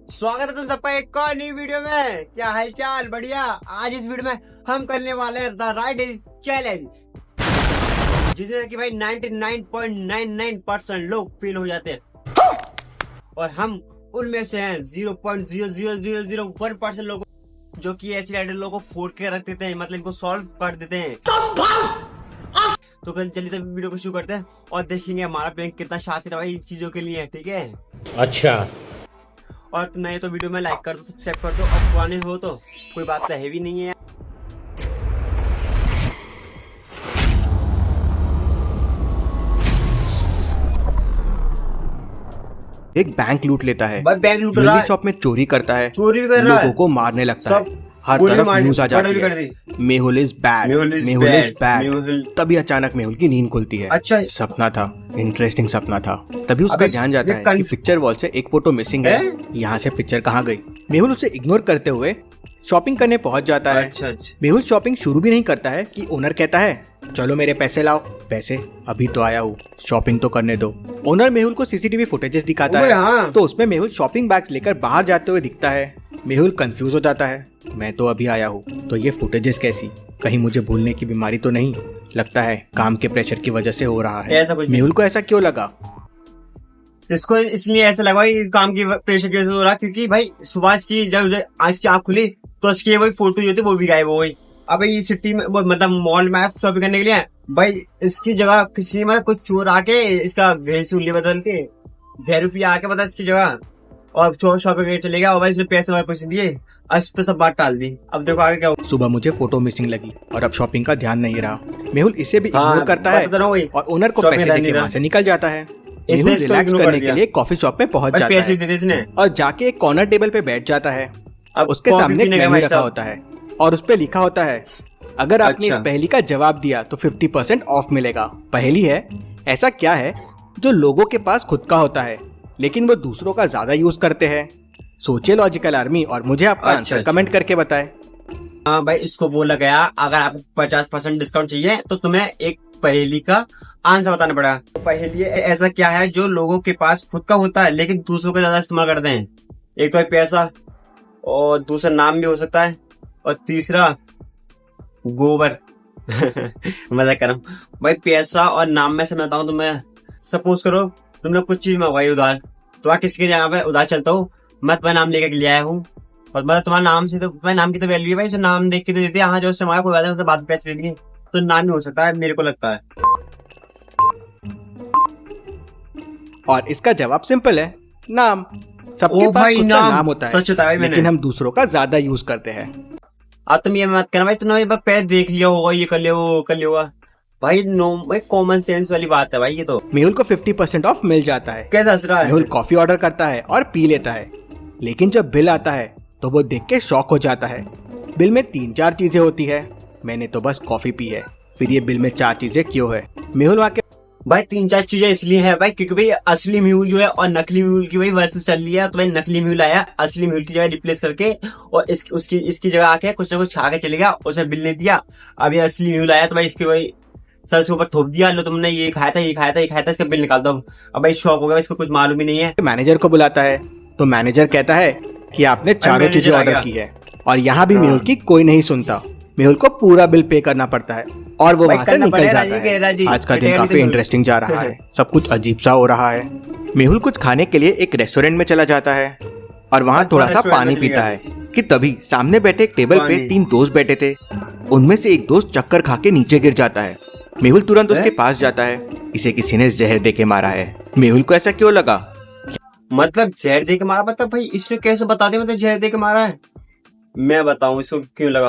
स्वागत है तुम सबका एक और नई वीडियो में। क्या हालचाल? बढ़िया। आज इस वीडियो में हम करने वाले हैं द राइड चैलेंज, जिसमें कि भाई 99.99% लोग फेल हो जाते हैं और हम उनमें से हैं 0.00001% लोग जो कि ऐसी राइडर लोगों को फोड़ के रख देते हैं, मतलब इनको सॉल्व कर देते हैं। तो जल्दी से वीडियो को शुरू करते हैं और देखेंगे हमारा प्लान कितना शातिर है भाई इन चीजों के लिए। ठीक है, अच्छा। और तुम नए तो वीडियो में लाइक कर दो, सब्सक्राइब कर दो, और पुराने हो तो कोई बात तो हैवी नहीं है। एक बैंक लूट लेता है, भाई बैंक लूट रहा ज्वेलरी है, शॉप में चोरी करता है, चोरी भी कर रहा है, लोगों को मारने लगता है, हर गोली तरफ मारने- न्यूज आ जाती मर्डर भी कर है। दी। Mehul is bad, Mehul is Mehul is bad, bad. तभी अचानक मेहुल की नींद खुलती है। अच्छा। सपना था, इंटरेस्टिंग सपना था। तभी उसका अबे, ध्यान जाता ये है कि पिक्चर वॉल से एक फोटो मिसिंग है। यहाँ से पिक्चर कहाँ गई? मेहुल उसे इग्नोर करते हुए शॉपिंग करने पहुंच जाता है। अच्छा। मेहुल शॉपिंग शुरू भी नहीं करता है कि ओनर कहता है, चलो मेरे पैसे लाओ। पैसे? अभी तो आया हूँ, शॉपिंग तो करने दो। ओनर मेहुल को सीसीटीवी फुटेजेस दिखाता ओए है, हाँ। तो उसमें मेहुल शॉपिंग बैग्स लेकर बाहर जाते हुए दिखता है। मेहुल कंफ्यूज हो जाता है, मैं तो अभी आया हूँ, तो ये फुटेजेस कैसी? कहीं मुझे भूलने की बीमारी तो नहीं? लगता है काम के प्रेशर की वजह से हो रहा है। ऐसा कुछ नहीं। मेहुल को ऐसा क्यों लगा? इसको इसलिए ऐसा लगा भाई काम की प्रेशर की वजह से हो रहा, क्योंकि भाई सुबह की जब आज की आँख खुली तो इसकी वही फोटो जो थी वो भी गायब हो गई। अब ये सिटी में मतलब मॉल में शॉपिंग करने के लिए भाई इसकी जगह किसी मतलब कुछ चोर आके इसका भेस उल्ली बदल के 2 रुपया आके बता इसकी जगह और चोर शॉपिंग करके चले गया और भाई इसने पैसे वापस पैसे दिए, इस पे सब बात टाल दी। अब देखो आगे क्या हो। सुबह मुझे फोटो मिसिंग लगी और अब शॉपिंग का ध्यान नहीं रहा। मेहुल इसे भी हाँ, इग्नोर करता है बता रहा हूँ वही। और ओनर को शॉपिंग पैसे ध्यान देके नहीं वहाँ रहा। से निकल जाता है। इसने मेहुल इसको रिलैक्स ignore कर करने दिया। के लिए कॉफी शॉप में पहुंच भाई जाता पैसे है भी दे दे इसने। और जाके एक कॉर्नर टेबल पे बैठ जाता है। अब उसके कॉफी सामने एक पीने का मेन्यू भाई रखा साहब। होता है और उस पे लिखा होता है, अगर आपने अच्छा। इस पहेली का जवाब दिया तो 50% ऑफ मिलेगा। पहेली है, ऐसा क्या है जो लोगों के पास खुद का होता है लेकिन वो दूसरों का ज्यादा यूज करते हैं? सोचिए लॉजिकल आर्मी और मुझे आपका अच्छा, आंसर अच्छा। कमेंट करके बताएं। हाँ भाई, इसको बोला गया अगर आपको 50% डिस्काउंट चाहिए तो तुम्हें एक पहेली का आंसर बताना पड़ेगा। तो पहेली ऐसा क्या है जो लोगों के पास खुद का होता है लेकिन दूसरों का ज्यादा इस्तेमाल करते हैं? एक तो है पैसा, और दूसरा नाम भी हो सकता है, और तीसरा गोबर। मजाक कर रहा हूँ भाई। पैसा और नाम में से मैं बताऊँ तुम्हें, सपोज करो तुमने कुछ चीज मंगवाई उधार, तो आप किसी के यहाँ पे उधार चलता हूँ, मैं तुम्हारा नाम लेकर ले आया हूँ और मतलब तुम्हारा नाम से तो तुम्हारे नाम की तो वैल्यू है भाई, जो नाम देख के तो देते हैं। हाँ जो उससे मंगाया कोई बात नहीं, उससे बाद में पैसे ले लिए तो नाम ही हो सकता है, मेरे को लगता है। और इसका जवाब सिंपल है, नाम। सबके ओ पास भाई, खुद का नाम। नाम होता है, सच बताया भाई मैंने। लेकिन हम दूसरों का ज्यादा यूज करते हैं। अब तुम ये मत करना भाई, तुमने एक बार पहले देख लिया होगा, ये कर लिया वो कर लिया होगा भाई। नो भाई, कॉमन सेंस वाली बात है भाई ये तो। मेहुल को 50% ऑफ मिल जाता है। कैसा हंस रहा है? मेहुल कॉफी ऑर्डर करता है और पी लेता है, लेकिन जब बिल आता है तो वो देख के शॉक हो जाता है। बिल में 3-4 चीजें होती है, मैंने तो बस कॉफी पी है, फिर ये बिल में 4 चीजें क्यों है? मेहुल वहाँ के भाई 3-4 चीजें इसलिए है भाई क्योंकि भाई असली म्यूल जो है और नकली म्यूल की भाई वर्सेस चल रही है, तो भाई नकली म्यूल आया असली म्यूल की जगह रिप्लेस करके और इसकी जगह आके कुछ ना कुछ खा के चले गया, उसने बिल नहीं दिया। अब ये असली म्यूल आया तो भाई इसके भाई सर के ऊपर थोप दिया, लो तुमने ये खाया था ये खाया था ये खाया था, इसका बिल निकाल दो। अब भाई शॉक हो गया, इसको कुछ मालूम ही नहीं है। मैनेजर को बुलाता है तो मैनेजर कहता है कि आपने चारों मैनेजर चीजें आ ऑर्डर गया। की है, और यहाँ भी हाँ। मेहुल की कोई नहीं सुनता। मेहुल को पूरा बिल पे करना पड़ता है और वो भाई वहाँ से करना निकल पड़ेगा जाता राजी के, है। राजी। आज का दिन पिटेगा नहीं काफी तो इंटरेस्टिंग जा रहा है, सब कुछ अजीब सा हो रहा है। मेहुल कुछ खाने के लिए एक रेस्टोरेंट में चला जाता है और वहाँ अच्छा, थोड़ा सा रेस्टोरेंट पानी में पीता चले है कि तभी सामने बैठे एक टेबल पे पानी। 3 दोस्त बैठे थे। उनमें से एक दोस्त चक्कर खा के नीचे गिर जाता है। मेहुल तुरंत उसके पास जाता है, इसे किसी ने जहर दे के मारा है। मेहुल को ऐसा क्यों लगा? मतलब जहर दे के मारा? मतलब भाई इसने कैसे बता दिया मतलब जहर दे के मारा है? मैं बताऊं इसको क्यों लगा।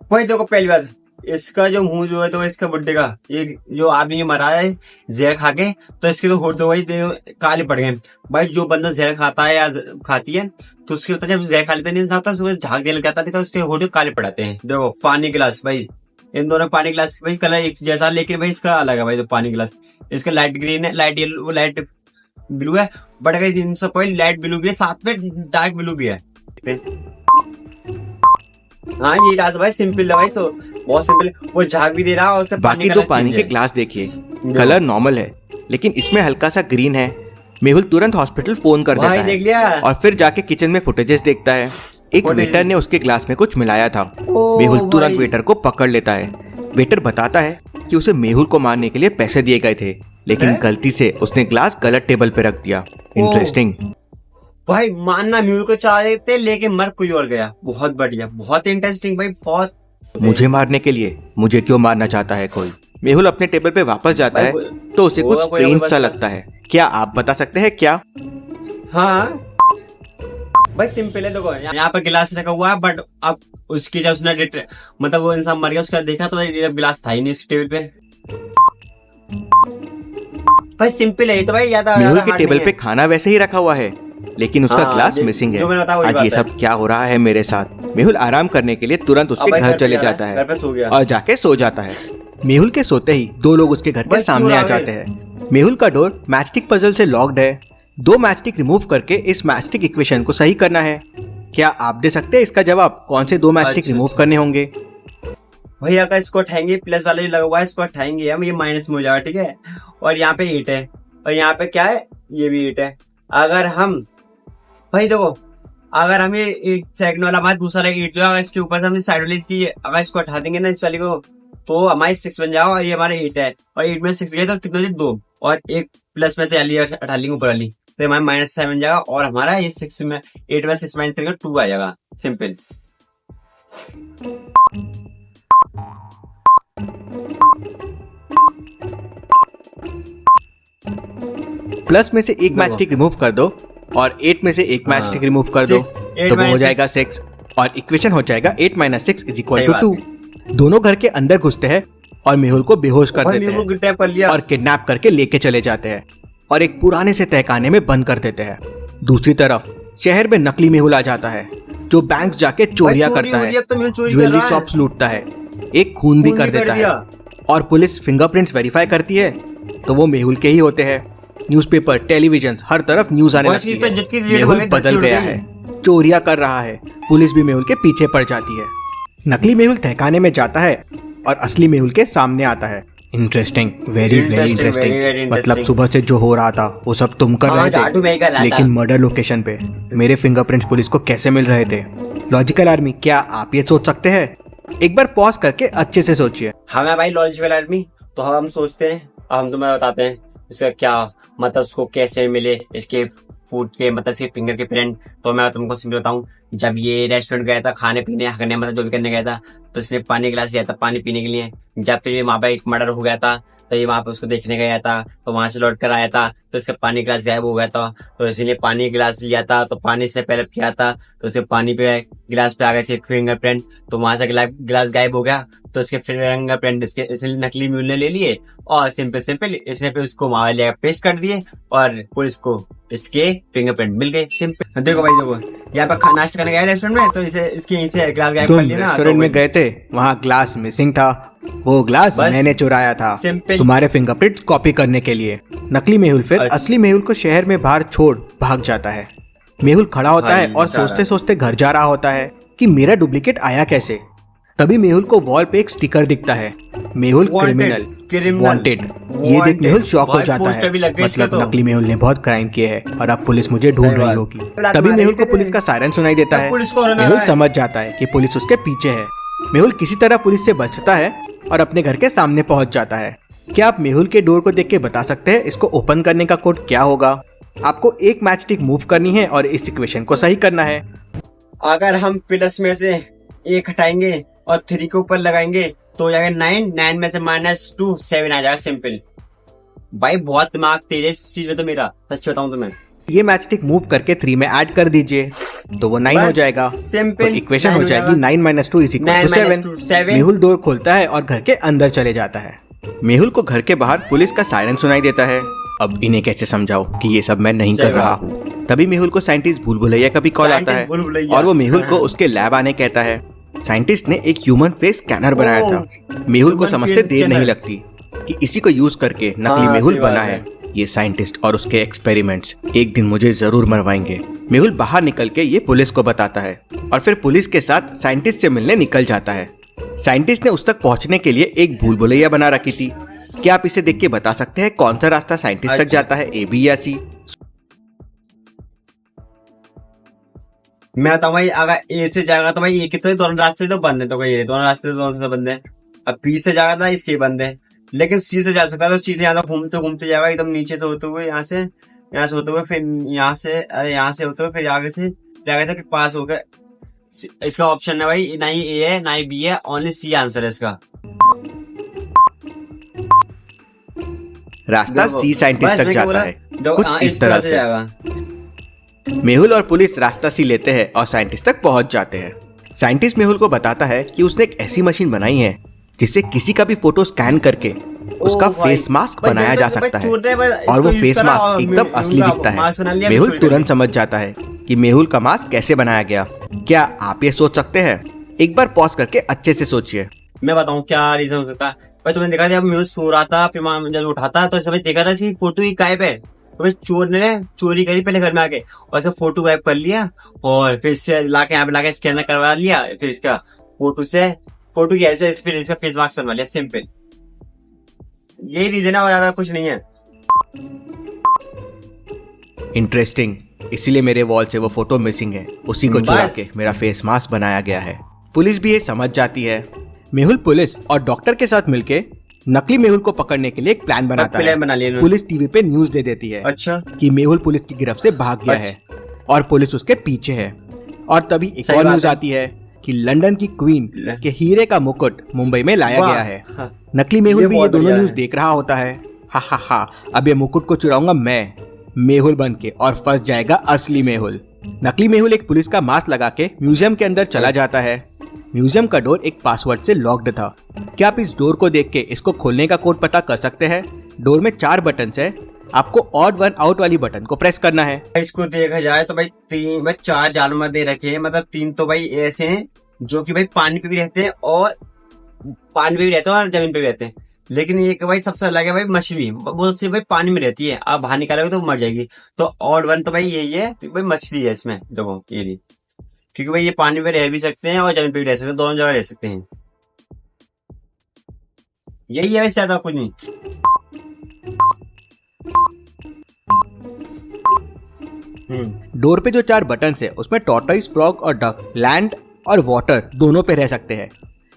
भाई देखो पहली बात, इसका जो मुंह जो है तो इसका बुड्ढे का, ये जो आदमी ने मरा है जहर खा के, तो इसके तो होठ तो भाई काले पड़ गए। भाई जो बंदा जहर खाता है या खाती है तो उसके होता है जब जहर खा लेता नहीं इंसान, उसको झाग देने लग जाता नहीं तो उसके होठ काले पड़ाते हैं। देखो पानी गिलास, भाई इन दोनों पानी गिलास भाई कलर एक जैसा, लेकिन भाई इसका अलग है भाई। तो पानी गिलास इसका लाइट ग्रीन है, लाइट येलो, लाइट ब्लू है, बट अगर इन सब लाइट ब्लू भी है, साथ में डार्क ब्लू भी है। हाँ ये ग्लास भाई सिंपल है भाई, सो बहुत सिंपल है। वो झाग भी दे रहा है और बाकी दो पानी के ग्लास देखिए, कलर नॉर्मल है लेकिन इसमें हल्का सा ग्रीन है मेहुल तुरंत हॉस्पिटल फोन कर देता भाई देख है लिया। और फिर जाके किचन में फुटेजेस देखता है। एक वेटर ने उसके ग्लास में कुछ मिलाया था। मेहुल तुरंत वेटर को पकड़ लेता है। वेटर बताता है कि उसे मेहुल को मारने के लिए पैसे दिए गए थे, लेकिन गलती से उसने ग्लास गलत टेबल पे रख दिया। इंटरेस्टिंग। भाई मानना मेहुल को चाह रहे थे लेकिन मर कोई और गया। बहुत बढ़िया, बहुत इंटरेस्टिंग भाई, बहुत। मुझे मारने के लिए मुझे क्यों मारना चाहता है कोई? मेहुल अपने टेबल पे वापस जाता है तो उसे कुछ स्ट्रेंज सा लगता है। क्या आप बता सकते हैं क्या? हाँ भाई सिंपल है, देखो यहाँ पे गिलास रखा हुआ है, बट अब उसकी जब उसने मतलब वो इंसान मर गया, उसका देखा तो गिलास था ही नहीं उस टेबल पे। भाई सिंपल है ये तो भाई, ज्यादा मेहुल के टेबल पे खाना वैसे ही रखा हुआ है, लेकिन उसका ग्लास मिसिंग है। आज ये सब क्या हो रहा है मेरे साथ? मेहुल आराम करने के लिए तुरंत उसके घर चले जाता है और जाके सो जाता है। मेहुल के सोते ही दो लोग उसके घर के सामने आ जाते हैं। मेहुल का डोर मैचस्टिक पजल से लॉक्ड है। 2 मैचस्टिक रिमूव करके इस मैचस्टिक इक्वेशन को सही करना है। क्या आप दे सकते हैं इसका जवाब? कौन से 2 मैचस्टिक रिमूव करने होंगे? भाई अगर इसको उठाएंगे, प्लस वाला जो लगा हुआ है इसको उठाएंगे हम, ये माइनस में हो जाएगा, ठीक है। और यहाँ पे 8 है और यहाँ पे क्या है, ये भी 8 है। अगर हम भाई देखो, अगर हम ये सेकंड वाला हमारा दूसरा 8 जो है, इसके ऊपर से हम साइड वाली इसकी अगर इसको हटा देंगे ना इस वाली को, तो हमारी 6 बन जाएगा और ये हमारे 8 है। और 8 में 6 गए तो कितना 2 और एक प्लस में से हटा लेंगे ऊपर वाली, तो हमारा -7 बन जाएगा और हमारा ये 6 में 8 में 6 माइनस 3 2 आ जाएगा। सिंपल। प्लस में से एक मैचस्टिक रिमूव कर दो और 8 में से एक मैचस्टिक रिमूव कर दो तो वो हो जाएगा 6 और इक्वेशन हो जाएगा 8 - 6 = 2। दोनों घर के अंदर घुसते हैं और मेहुल को बेहोश कर देते हैं और किडनैप करके लेके चले जाते हैं और एक पुराने से तहखाने में बंद कर देते हैं। दूसरी तरफ शहर में नकली मेहुल आ जाता है जो बैंक जाके चोरियां करता है, ज्वेलरी शॉप्स लूटता है, एक खून भी कर देता है और पुलिस फिंगरप्रिंट्स वेरीफाई करती है तो वो मेहुल के ही होते हैं। न्यूज़पेपर, टेलीविजन, हर तरफ न्यूज आने लगती है। मेहुल बदल गया है, चोरियां कर रहा है। पुलिस भी मेहुल के पीछे पड़ जाती है। नकली मेहुल तहखाने में जाता है और असली मेहुल के सामने आता है। Interesting, very interesting. मतलब सुबह से जो हो रहा था वो सब तुम कर रहे थे, लेकिन मर्डर लोकेशन पे मेरे फिंगरप्रिंट्स पुलिस को कैसे मिल रहे थे? लॉजिकल आर्मी, क्या आप ये सोच सकते हैं? एक बार पॉज करके अच्छे से सोचिए। हमें भाई लॉजिकल आर्मी, तो हम सोचते हैं, हम तुम्हें बताते हैं इसका क्या मतलब, उसको कैसे मिले इसके फूड के मतलब इसके फिंगर के प्रिंट। तो मैं तुमको सिंपल बताऊं, जब ये रेस्टोरेंट गया था खाने पीने करने मतलब जो भी करने गया था, तो इसने पानी गिलास लिया था पानी पीने के लिए। जब फिर वहां पे एक मर्डर हो गया था तो ये वहां पे उसको देखने गया था, तो वहां से लौट कर आया था तो इसका पानी गिलास गायब हो गया था। तो इसलिए पानी गिलास लिया था, तो पानी इसने पहले पिया था तो इसके पानी पे गिलास पे आ गया इसके फिंगरप्रिंट, तो वहां से गिलास गायब हो गया। तो इसके फिंगरप्रिंट इसलिए नकली म्यूल ने ले लिए और सिंपल इसने फिर उसको वहां ले पेश कर दिए और पुलिस को इसके फिंगरप्रिंट मिल गए। सिंपल। देखो भाई देखो, यहाँ पे नाश्ता करने गया रेस्टोरेंट में, तो इसे ग्लास गायब कर लिया ना। रेस्टोरेंट में गए थे, वहाँ ग्लास मिसिंग था, वो ग्लास मैंने चुराया था तुम्हारे फिंगरप्रिंट्स कॉपी करने के लिए। नकली मेहुल फिर असली मेहुल को शहर में बाहर छोड़ भाग जाता है। मेहुल खड़ा होता है और सोचते सोचते घर जा रहा होता है कि मेरा डुप्लीकेट आया कैसे। तभी मेहुल को वॉल पे एक स्टिकर दिखता है, मेहुल क्रिमिनल वांटेड। ये देख मेहुल शॉक हो जाता है, मतलब नकली मेहुल ने बहुत क्राइम किए हैं और अब पुलिस मुझे ढूंढ रही होगी। तभी मेहुल को पुलिस का सायरन सुनाई देता है। मेहुल समझ जाता है कि पुलिस उसके पीछे है। मेहुल किसी तरह पुलिस से बचता है और अपने घर के सामने पहुंच जाता है। क्या आप मेहुल के डोर को देख के बता सकते हैं इसको ओपन करने का कोड क्या होगा? आपको एक मैचस्टिक मूव करनी है और इस इक्वेशन को सही करना है। अगर हम प्लस में से 1 हटाएंगे और 3 के ऊपर लगाएंगे तो हो जाएगा 9 में से -2 7 आ जाएगा। सिंपल भाई, बहुत दिमाग तेज है इस चीज में तो मेरा, सच बताऊं तुम्हें। ये मैचस्टिक मूव करके 3 में ऐड कर दीजिए तो वो 9 हो जाएगा। सिंपल इक्वेशन हो जाएगी 9 - 2 = 7। मेहुल डोर खोलता है और घर के अंदर चले जाता है। मेहुल को घर के बाहर पुलिस का सायरन सुनाई देता है। अब इन्हें कैसे समझाओ कि ये सब मैं नहीं कर रहा हूँ। तभी मेहुल को साइंटिस्ट भूल भुलैया का भी कॉल आता है और वो मेहुल को उसके लैब आने कहता है। साइंटिस्ट ने एक ह्यूमन फेस स्कैनर बनाया था। मेहुल को समझते देर नहीं लगती कि इसी को यूज करके नकली मेहुल बना है। ये साइंटिस्ट और उसके एक्सपेरिमेंट्स एक दिन मुझे जरूर मरवाएंगे। मेहुल बाहर निकल के ये पुलिस को बताता है और फिर पुलिस के साथ साइंटिस्ट से मिलने निकल जाता है। साइंटिस्ट ने उस तक पहुंचने के लिए एक भूल भुलैया बना रखी थी। क्या आप इसे देख के बता सकते हैं कौन सा रास्ता साइंटिस्ट तक जाता है, A, B या C? मैं बताऊँ भाई, अगर ए से जाएगा तो भाई ए के तो दोनों रास्ते तो बंद है, तो भाई ये दोनों रास्ते तो दोनों से बंद है। अब बी से जाएगा था इसके बंद है, लेकिन सी से जा सकता है, तो सी से यहाँ घूमते घूमते जाएगा एकदम नीचे से होते हुए, यहाँ से होते हुए, फिर यहाँ से, अरे यहाँ से होते हुए, फिर आगे से जाएगा था पास हो गए। इसका ऑप्शन है भाई, ना ही ए है ना ही बी है, ओनली सी आंसर है इसका। रास्ता सी साइंटिस्ट तक जाता है, कुछ इस तरह से। जाएगा। मेहुल और पुलिस रास्ता सी लेते हैं और साइंटिस्ट तक पहुंच जाते हैं। साइंटिस्ट मेहुल को बताता है कि उसने एक ऐसी मशीन बनाई है जिससे किसी का भी फोटो स्कैन करके उसका फेस मास्क बनाया जा सकता है, और वो फेस मास्क एकदम असली दिखता है। मेहुल तुरंत समझ जाता है कि मेहुल का मास्क कैसे बनाया गया। क्या आप ये सोच सकते हैं? एक बार पॉज करके अच्छे से सोचिए। मैं बताऊं क्या रीजन हो सकता है भाई। तुमने देखा जब मेहुल सो रहा था, फिर जब उठाता तो समय देखा था इसकी फोटो ही गायब है। तो भाई चोर ने चोरी करी पहले घर में आके, और ऐसे फोटो गायब कर लिया, और फिर इससे लाके यहाँ पे लाके स्कैनर करवा लिया, फिर इसका फोटो की फिर इसका फेस मास्क बनवा लिया। सिंपल यही रीजन है, और ज्यादा कुछ नहीं है। इंटरेस्टिंग, इसीलिए मेरे वॉल से वो फोटो मिसिंग है, उसी को चुरा के मेरा फेस मास्क बनाया गया है। पुलिस भी ये समझ जाती है। मेहुल पुलिस और डॉक्टर के साथ मिलके नकली मेहुल को पकड़ने के लिए एक प्लान बनाता है। पुलिस टीवी पे न्यूज दे देती है अच्छा कि मेहुल पुलिस की गिरफ्त से भाग गया है और पुलिस उसके पीछे है। और तभी एक और न्यूज आती है कि लंदन की क्वीन के हीरे का मुकुट मुंबई में लाया गया है। नकली मेहुल भी ये दोनों न्यूज देख रहा होता है। हा हा हा, अब ये मुकुट को चुराऊंगा मैं, मेहुल बन के, और फंस जाएगा असली मेहुल। नकली मेहुल एक पुलिस का मास्क लगा के म्यूजियम के अंदर चला जाता है। म्यूजियम का डोर एक पासवर्ड से लॉक्ड था। क्या आप इस डोर को देख के इसको खोलने का कोड पता कर सकते हैं? डोर में 4 बटन है, आपको ऑड वन आउट वाली बटन को प्रेस करना है। इसको देखा जाए तो भाई 4 जानवर दे रखे हैं, मतलब 3 तो भाई ऐसे हैं जो कि भाई पानी पे भी रहते हैं और जमीन पे भी रहते हैं। लेकिन एक भाई सबसे अलग है भाई मछली, वो सिर्फ भाई पानी में रहती है, आप बाहर निकालोगे तो मर जाएगी। तो ऑड वन तो भाई यही है, तो भाई मछली है इसमें, देखो ये भी, क्योंकि भाई ये पानी में रह भी सकते हैं और जमीन पे भी रह सकते हैं, दोनों जगह रह सकते हैं। यही है, वैसे ज्यादा कुछ नहीं। डोर पे जो 4 बटन है उसमें टॉर्टोइस, फ्रॉग और डक लैंड और वाटर दोनों पे रह सकते हैं,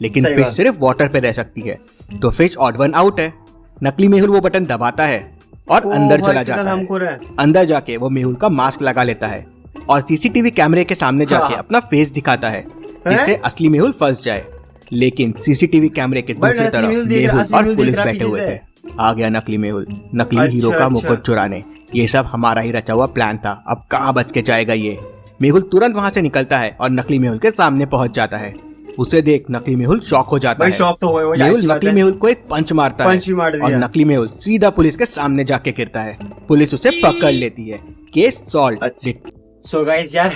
लेकिन फिश सिर्फ वाटर पे रह सकती है। तो फिश ऑड वन आउट है। नकली मेहुल वो बटन दबाता है और अंदर चला जाता है। अंदर जाके वो मेहुल का मास्क लगा लेता है और सीसीटीवी कैमरे के सामने जाके अपना फेस दिखाता है, जिससे असली मेहुल फंस जाए। लेकिन सीसीटीवी कैमरे के दूसरी तरफ मेहुल और पुलिस बैठे हुए थे। आ गया नकली मेहुल, नकली हीरो का मुकुट चुराने। ये सब हमारा ही रचा हुआ प्लान था, अब कहाँ बच के जाएगा ये। मेहुल तुरंत वहाँ से निकलता है और नकली मेहुल के सामने पहुंच जाता है। उसे देख नकली मेहुल शॉक हो जाता है। शॉक तो मेहुल नकली मेहुल को एक पंच मारता है और नकली मेहुल सीधा पुलिस के सामने जाके गिरता है। पुलिस उसे पकड़ लेती है। Case solve. सो गाइस यार,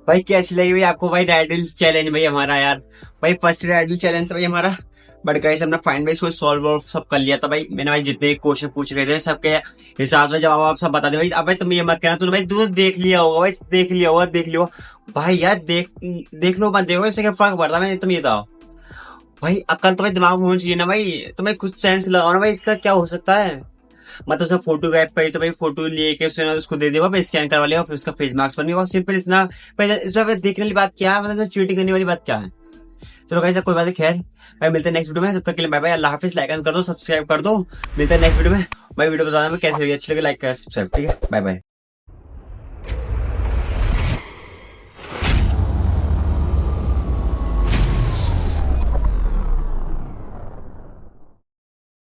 भाई कैसी लगी भाई आपको भाई रेडिल चैलेंज भाई हमारा यार, भाई फर्स्ट रेडिल चैलेंज था भाई हमारा। बट गाइस हमने फाइंड भाई इसको सॉल्व सब कर लिया था भाई। मैंने भाई जितने क्वेश्चन पूछ रहे थे सबके हिसाब से जवाब आप सब बता दे भाई। अब भाई तुम ये मत कहना तूने भाई तू देख लिया होगा भाई, देख लिया भाई यार, देख लो मत देखो, इससे क्या फर्क पड़ता है। तुम ये बताओ भाई, अकल तो भाई दिमाग में होनी चाहिए ना भाई, तुम्हें कुछ सेंस लगाओ ना भाई, इसका क्या हो सकता है। मतलब उसने फोटो गायब करी तो भाई फोटो लेके उसको दे दिया, भाई स्कैन करवा लिया, फिर उसका फेस मास्क बन गया। सिंपल इतना पहले इसमें देखने वाली बात क्या है, मतलब चीटिंग करने वाली बात क्या है। चलो गाइस कोई बात नहीं, खैर भाई मिलते हैं नेक्स्ट वीडियो में। तब तक के लिए बाय बाय, अल्लाह हाफिज। लाइक कर दो, सब्सक्राइब कर दो। मिलते हैं नेक्स्ट वीडियो में। भाई वीडियो बताना कैसे लगी, अच्छी लगे लाइक कर सब्सक्राइब, ठीक है, बाय बाय।